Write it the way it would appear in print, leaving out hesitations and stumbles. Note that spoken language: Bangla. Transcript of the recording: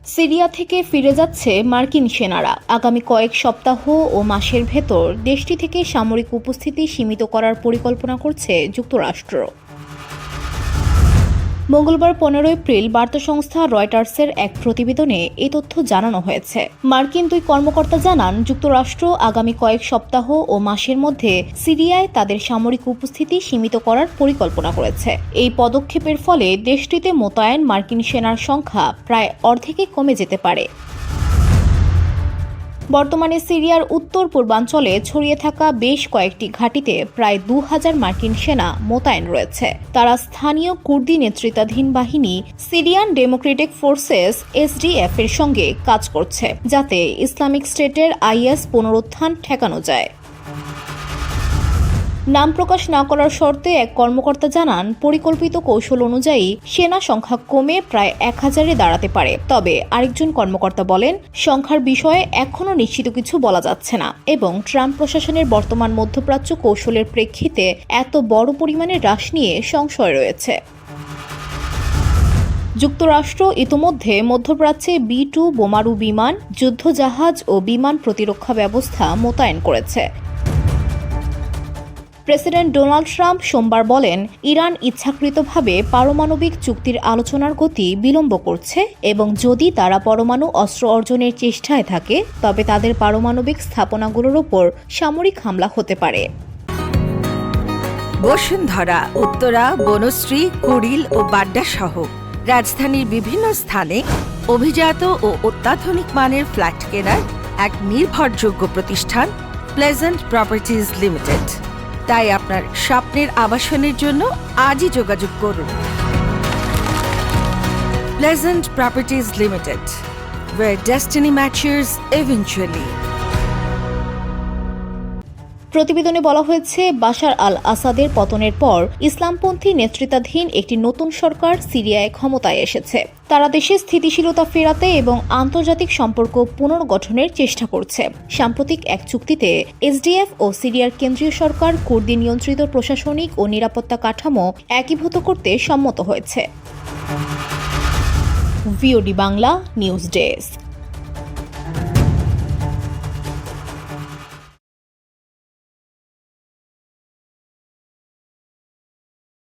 সিরিয়া থেকে ফিরে যাচ্ছে মার্কিন সেনারা। আগামী কয়েক সপ্তাহ ও মাসের ভেতর দেশটি থেকে সামরিক উপস্থিতি সীমিত করার পরিকল্পনা করছে যুক্তরাষ্ট্র। মঙ্গলবার 15 এপ্রিল বার্তা সংস্থা রয়টার্সের এক প্রতিবেদনে এই তথ্য জানানো হয়েছে। মার্কিন দুই কর্মকর্তা জানান, যুক্তরাষ্ট্র আগামী কয়েক সপ্তাহ ও মাসের মধ্যে সিরিয়ায় তাদের সামরিক উপস্থিতি সীমিত করার পরিকল্পনা করেছে। এই পদক্ষেপের ফলে দেশটিতে মোতায়েন মার্কিন সেনার সংখ্যা প্রায় অর্ধেকে কমে যেতে পারে। বর্তমানে সিরিয়ার উত্তর পূর্বাঞ্চলে ছড়িয়ে থাকা বেশ কয়েকটি ঘাঁটিতে প্রায় 2000 মার্কিন সেনা মোতায়েন রয়েছে। তারা স্থানীয় কুর্দি নেতৃত্বাধীন বাহিনী সিরিয়ান ডেমোক্রেটিক ফোর্সেস SDF এর সঙ্গে কাজ করছে, যাতে ইসলামিক স্টেটের IS পুনরুত্থান ঠেকানো যায়। নাম প্রকাশ না করার শর্তে এক কর্মকর্তা জানান, পরিকল্পিত কৌশল অনুযায়ী সেনা সংখ্যা কমে প্রায় 1000-এ দাঁড়াতে পারে। তবে আরেকজন কর্মকর্তা বলেন, সংখ্যার বিষয়ে এখনও নিশ্চিত কিছু বলা যাচ্ছে না এবং ট্রাম্প প্রশাসনের বর্তমান মধ্যপ্রাচ্য কৌশলের প্রেক্ষিতে এত বড় পরিমাণে হ্রাস নিয়ে সংশয় রয়েছে। যুক্তরাষ্ট্র ইতোমধ্যে মধ্যপ্রাচ্যে B-2 বোমারু বিমান, যুদ্ধজাহাজ ও বিমান প্রতিরক্ষা ব্যবস্থা মোতায়েন করেছে। প্রেসিডেন্ট ডোনাল্ড ট্রাম্প সোমবার বলেন, ইরান ইচ্ছাকৃতভাবে পারমাণবিক চুক্তির আলোচনার গতি বিলম্ব করছে এবং যদি তারা পরমাণু অস্ত্র অর্জনের চেষ্টায় থাকে তবে তাদের পারমাণবিক স্থাপনাগুলোর ওপর সামরিক হামলা হতে পারে। বসুন্ধরা, উত্তরা, বনশ্রী, কুড়িল ও বাড্ডা সহ রাজধানীর বিভিন্ন স্থানে অভিজাত ও অত্যাধুনিক মানের ফ্ল্যাট কেনার এক নির্ভরযোগ্য প্রতিষ্ঠান প্লেজেন্ট প্রপার্টিজ লিমিটেড। তাই আপনার স্বপ্নের আবাসনের জন্য আজই যোগাযোগ করুন। Pleasant properties limited, where destiny matches eventually. প্রতিবেদনে বলা হয়েছে, বাশার আল আসাদের পতনের পর ইসলামপন্থী নেতৃত্বাধীন একটি নতুন সরকার সিরিয়ায় ক্ষমতায় এসেছে। তারা দেশে স্থিতিশীলতা ফেরাতে এবং আন্তর্জাতিক সম্পর্ক পুনর্গঠনের চেষ্টা করছে। সাম্প্রতিক এক চুক্তিতে SDF ও সিরিয়ার কেন্দ্রীয় সরকার কুর্দি নিয়ন্ত্রিত প্রশাসনিক ও নিরাপত্তা কাঠামো একীভূত করতে সম্মত হয়েছে। VOD Bangla news desk.